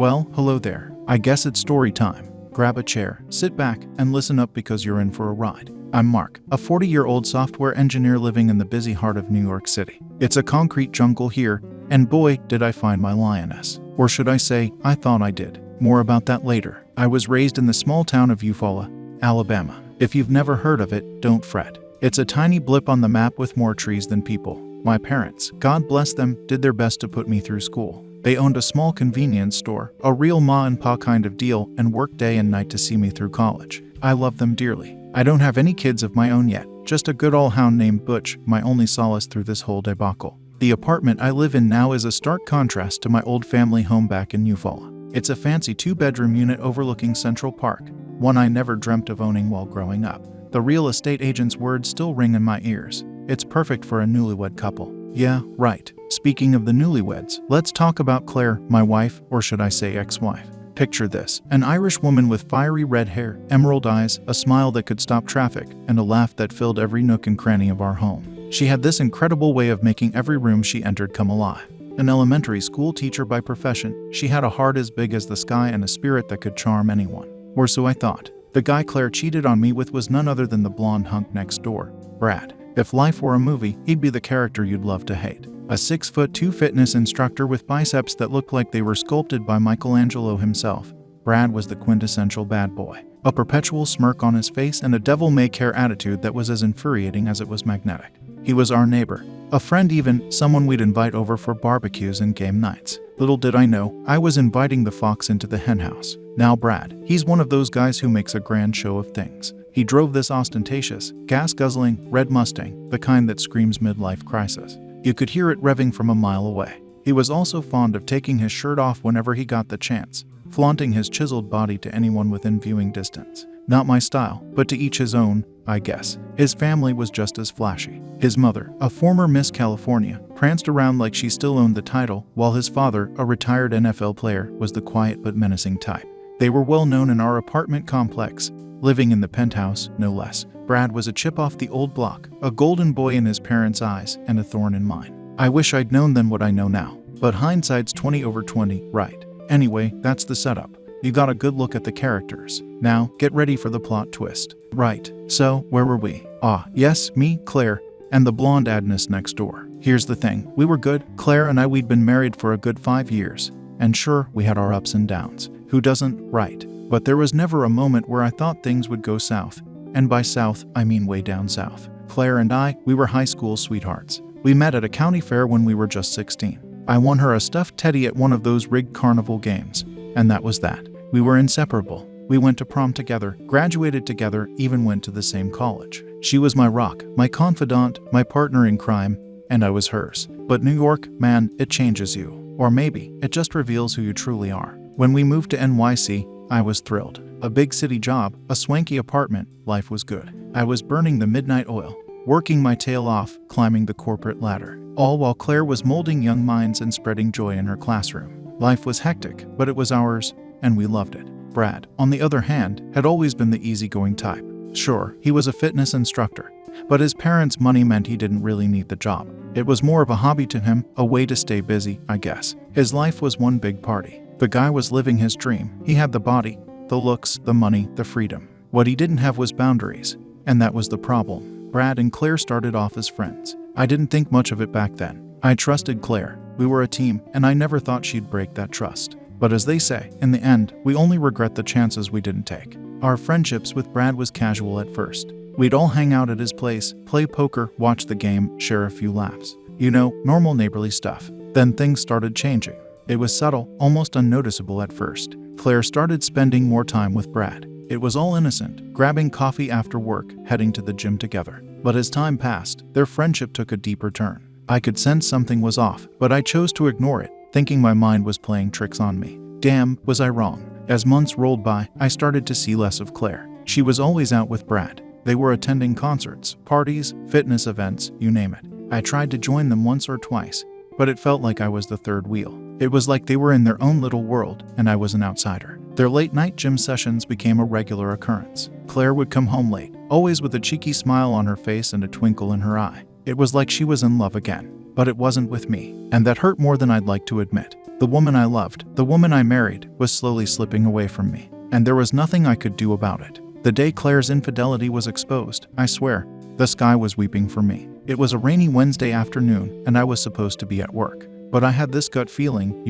Well, hello there. I guess it's story time. Grab a chair, sit back, and listen up because you're in for a ride. I'm Mark, a 40-year-old software engineer living in the busy heart of New York City. It's a concrete jungle here, and boy, did I find my lioness. Or should I say, I thought I did. More about that later. I was raised in the small town of Eufaula, Alabama. If you've never heard of it, don't fret. It's a tiny blip on the map with more trees than people. My parents, God bless them, did their best to put me through school. They owned a small convenience store, a real ma and pa kind of deal, and worked day and night to see me through college. I love them dearly. I don't have any kids of my own yet, just a good old hound named Butch, my only solace through this whole debacle. The apartment I live in now is a stark contrast to my old family home back in Eufaula. It's a fancy 2-bedroom unit overlooking Central Park, one I never dreamt of owning while growing up. The real estate agent's words still ring in my ears. It's perfect for a newlywed couple. Yeah, right. Speaking of the newlyweds, let's talk about Claire, my wife, or should I say ex-wife. Picture this, an Irish woman with fiery red hair, emerald eyes, a smile that could stop traffic, and a laugh that filled every nook and cranny of our home. She had this incredible way of making every room she entered come alive. An elementary school teacher by profession, she had a heart as big as the sky and a spirit that could charm anyone. Or so I thought. The guy Claire cheated on me with was none other than the blonde hunk next door, Brad. If life were a movie, he'd be the character you'd love to hate. A 6'2" fitness instructor with biceps that looked like they were sculpted by Michelangelo himself. Brad was the quintessential bad boy. A perpetual smirk on his face and a devil-may-care attitude that was as infuriating as it was magnetic. He was our neighbor. A friend even, someone we'd invite over for barbecues and game nights. Little did I know, I was inviting the fox into the henhouse. Now Brad, he's one of those guys who makes a grand show of things. He drove this ostentatious, gas-guzzling, red Mustang, the kind that screams midlife crisis. You could hear it revving from a mile away. He was also fond of taking his shirt off whenever he got the chance, flaunting his chiseled body to anyone within viewing distance. Not my style, but to each his own, I guess. His family was just as flashy. His mother, a former Miss California, pranced around like she still owned the title, while his father, a retired NFL player, was the quiet but menacing type. They were well known in our apartment complex, living in the penthouse, no less. Brad was a chip off the old block, a golden boy in his parents' eyes, and a thorn in mine. I wish I'd known then what I know now. But hindsight's 20/20, right? Anyway, that's the setup. You got a good look at the characters. Now, get ready for the plot twist. Right, so, where were we? Yes, me, Claire, and the blonde Agnes next door. Here's the thing, we were good. Claire and I, we'd been married for a good 5 years. And sure, we had our ups and downs. Who doesn't, right? But there was never a moment where I thought things would go south. And by south, I mean way down south. Claire and I, we were high school sweethearts. We met at a county fair when we were just 16. I won her a stuffed teddy at one of those rigged carnival games. And that was that. We were inseparable. We went to prom together, graduated together, even went to the same college. She was my rock, my confidant, my partner in crime, and I was hers. But New York, man, it changes you. Or maybe, it just reveals who you truly are. When we moved to NYC, I was thrilled. A big city job, a swanky apartment, life was good. I was burning the midnight oil, working my tail off, climbing the corporate ladder. All while Claire was molding young minds and spreading joy in her classroom. Life was hectic, but it was ours, and we loved it. Brad, on the other hand, had always been the easygoing type. Sure, he was a fitness instructor, but his parents' money meant he didn't really need the job. It was more of a hobby to him, a way to stay busy, I guess. His life was one big party. The guy was living his dream. He had the body, the looks, the money, the freedom. What he didn't have was boundaries, and that was the problem. Brad and Claire started off as friends. I didn't think much of it back then. I trusted Claire. We were a team, and I never thought she'd break that trust. But as they say, in the end, we only regret the chances we didn't take. Our friendships with Brad was casual at first. We'd all hang out at his place, play poker, watch the game, share a few laughs. You know, normal neighborly stuff. Then things started changing. It was subtle, almost unnoticeable at first. Claire started spending more time with Brad. It was all innocent, grabbing coffee after work, heading to the gym together. But as time passed, their friendship took a deeper turn. I could sense something was off, but I chose to ignore it, thinking my mind was playing tricks on me. Damn, was I wrong. As months rolled by, I started to see less of Claire. She was always out with Brad. They were attending concerts, parties, fitness events, you name it. I tried to join them once or twice, but it felt like I was the third wheel. It was like they were in their own little world, and I was an outsider. Their late-night gym sessions became a regular occurrence. Claire would come home late, always with a cheeky smile on her face and a twinkle in her eye. It was like she was in love again. But it wasn't with me, and that hurt more than I'd like to admit. The woman I loved, the woman I married, was slowly slipping away from me, and there was nothing I could do about it. The day Claire's infidelity was exposed, I swear, the sky was weeping for me. It was a rainy Wednesday afternoon, and I was supposed to be at work. But I had this gut feeling,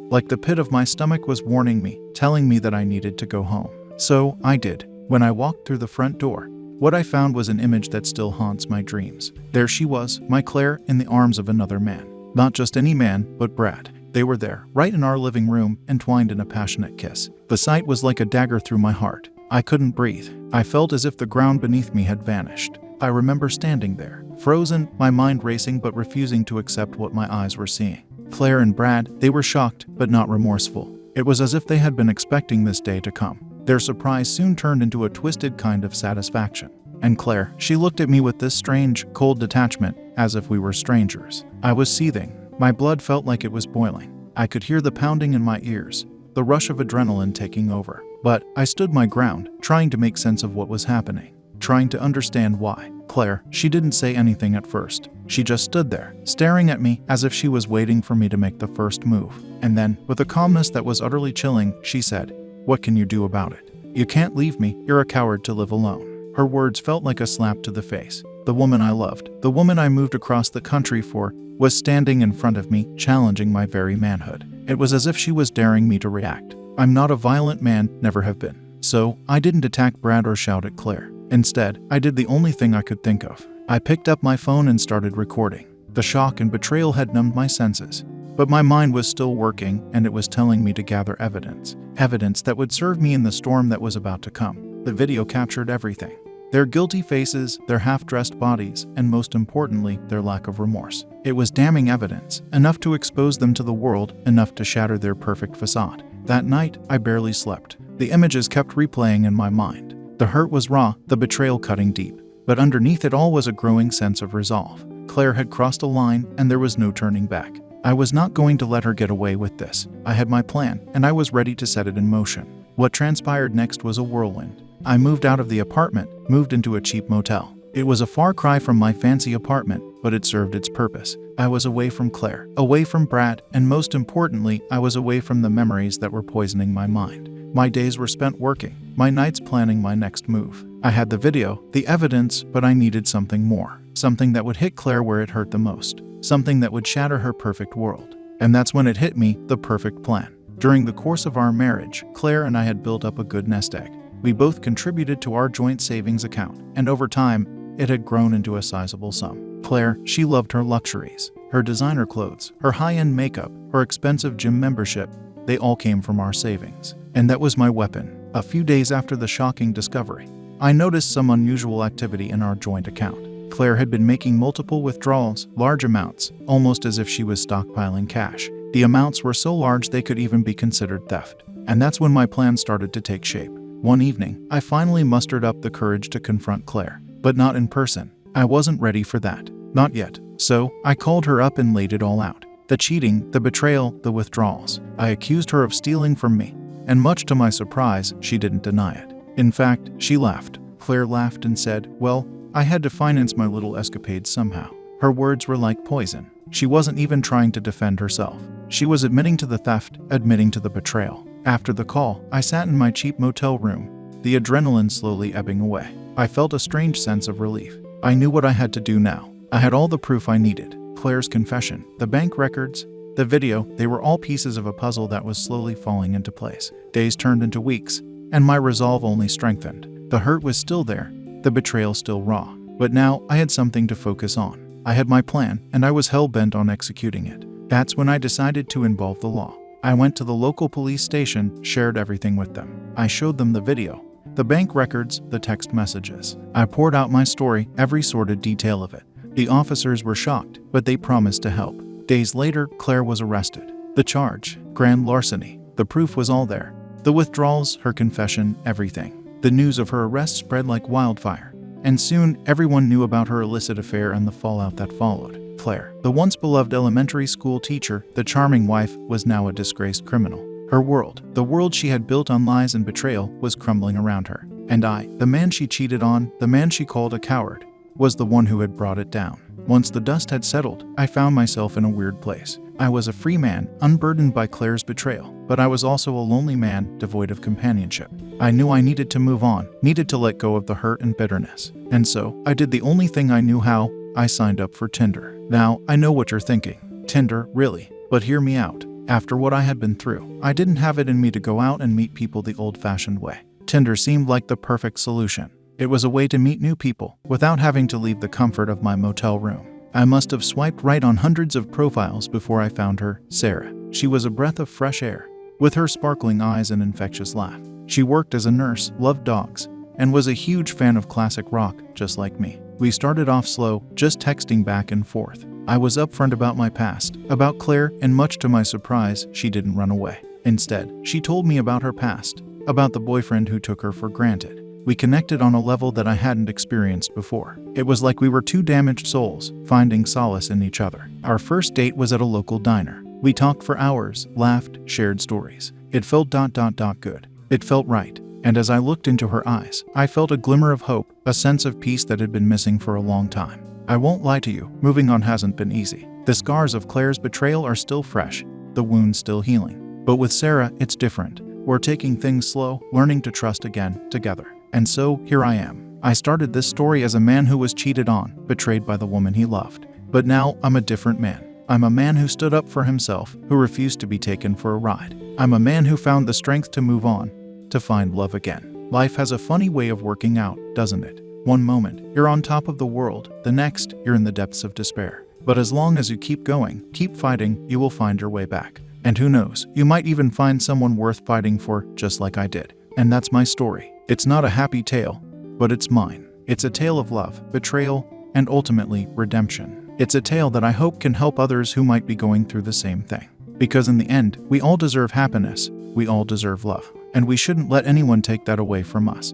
like the pit of my stomach was warning me, telling me that I needed to go home. So I did. When I walked through the front door, what I found was an image that still haunts my dreams. There she was, my Claire, in the arms of another man. Not just any man, but Brad. They were there, right in our living room, entwined in a passionate kiss. The sight was like a dagger through my heart. I couldn't breathe. I felt as if the ground beneath me had vanished. I remember standing there, frozen, my mind racing but refusing to accept what my eyes were seeing. Claire and Brad, they were shocked, but not remorseful. It was as if they had been expecting this day to come. Their surprise soon turned into a twisted kind of satisfaction. And Claire, she looked at me with this strange, cold detachment, as if we were strangers. I was seething. My blood felt like it was boiling. I could hear the pounding in my ears, the rush of adrenaline taking over. But I stood my ground, trying to make sense of what was happening, trying to understand why. Claire, she didn't say anything at first. She just stood there, staring at me as if she was waiting for me to make the first move. And then, with a calmness that was utterly chilling, she said, "What can you do about it? You can't leave me. You're a coward to live alone." Her words felt like a slap to the face. The woman I loved, the woman I moved across the country for, was standing in front of me, challenging my very manhood. It was as if she was daring me to react. I'm not a violent man, never have been. So, I didn't attack Brad or shout at Claire. Instead, I did the only thing I could think of. I picked up my phone and started recording. The shock and betrayal had numbed my senses. But my mind was still working, and it was telling me to gather evidence. Evidence that would serve me in the storm that was about to come. The video captured everything. Their guilty faces, their half-dressed bodies, and most importantly, their lack of remorse. It was damning evidence, enough to expose them to the world, enough to shatter their perfect facade. That night, I barely slept. The images kept replaying in my mind. The hurt was raw, the betrayal cutting deep. But underneath it all was a growing sense of resolve. Claire had crossed a line, and there was no turning back. I was not going to let her get away with this. I had my plan, and I was ready to set it in motion. What transpired next was a whirlwind. I moved out of the apartment, moved into a cheap motel. It was a far cry from my fancy apartment, but it served its purpose. I was away from Claire, away from Brad, and most importantly, I was away from the memories that were poisoning my mind. My days were spent working, my nights planning my next move. I had the video, the evidence, but I needed something more. Something that would hit Claire where it hurt the most. Something that would shatter her perfect world. And that's when it hit me, the perfect plan. During the course of our marriage, Claire and I had built up a good nest egg. We both contributed to our joint savings account, and over time, it had grown into a sizable sum. Claire, she loved her luxuries, her designer clothes, her high-end makeup, her expensive gym membership. They all came from our savings. And that was my weapon. A few days after the shocking discovery, I noticed some unusual activity in our joint account. Claire had been making multiple withdrawals, large amounts, almost as if she was stockpiling cash. The amounts were so large they could even be considered theft. And that's when my plan started to take shape. One evening, I finally mustered up the courage to confront Claire, but not in person. I wasn't ready for that. Not yet. So, I called her up and laid it all out. The cheating, the betrayal, the withdrawals. I accused her of stealing from me. And much to my surprise, she didn't deny it. In fact, she laughed. Claire laughed and said, "Well, I had to finance my little escapades somehow." Her words were like poison. She wasn't even trying to defend herself. She was admitting to the theft, admitting to the betrayal. After the call, I sat in my cheap motel room, the adrenaline slowly ebbing away. I felt a strange sense of relief. I knew what I had to do now. I had all the proof I needed. Claire's confession, the bank records, the video, they were all pieces of a puzzle that was slowly falling into place. Days turned into weeks, and my resolve only strengthened. The hurt was still there, the betrayal still raw. But now I had something to focus on. I had my plan, and I was hell-bent on executing it. That's when I decided to involve the law. I went to the local police station, shared everything with them. I showed them the video, the bank records, the text messages. I poured out my story, every sordid detail of it. The officers were shocked, but they promised to help. Days later, Claire was arrested. The charge, grand larceny. The proof was all there. The withdrawals, her confession, everything. The news of her arrest spread like wildfire. And soon, everyone knew about her illicit affair and the fallout that followed. Claire, the once beloved elementary school teacher, the charming wife, was now a disgraced criminal. Her world, the world she had built on lies and betrayal, was crumbling around her. And I, the man she cheated on, the man she called a coward, was the one who had brought it down. Once the dust had settled, I found myself in a weird place. I was a free man, unburdened by Claire's betrayal, but I was also a lonely man, devoid of companionship. I knew I needed to move on, needed to let go of the hurt and bitterness. And so, I did the only thing I knew how. I signed up for Tinder. Now, I know what you're thinking. Tinder, really? But hear me out. After what I had been through, I didn't have it in me to go out and meet people the old-fashioned way. Tinder seemed like the perfect solution. It was a way to meet new people without having to leave the comfort of my motel room. I must have swiped right on hundreds of profiles before I found her, Sarah. She was a breath of fresh air, with her sparkling eyes and infectious laugh. She worked as a nurse, loved dogs, and was a huge fan of classic rock, just like me. We started off slow, just texting back and forth. I was upfront about my past, about Claire, and much to my surprise, she didn't run away. Instead, she told me about her past, about the boyfriend who took her for granted. We connected on a level that I hadn't experienced before. It was like we were two damaged souls, finding solace in each other. Our first date was at a local diner. We talked for hours, laughed, shared stories. It felt good. It felt right. And as I looked into her eyes, I felt a glimmer of hope, a sense of peace that had been missing for a long time. I won't lie to you, moving on hasn't been easy. The scars of Claire's betrayal are still fresh, the wounds still healing. But with Sarah, it's different. We're taking things slow, learning to trust again, together. And so, here I am. I started this story as a man who was cheated on, betrayed by the woman he loved. But now, I'm a different man. I'm a man who stood up for himself, who refused to be taken for a ride. I'm a man who found the strength to move on, to find love again. Life has a funny way of working out, doesn't it? One moment, you're on top of the world. The next, you're in the depths of despair. But as long as you keep going, keep fighting, you will find your way back. And who knows, you might even find someone worth fighting for, just like I did. And that's my story. It's not a happy tale, but it's mine. It's a tale of love, betrayal, and ultimately, redemption. It's a tale that I hope can help others who might be going through the same thing. Because in the end, we all deserve happiness, we all deserve love, and we shouldn't let anyone take that away from us.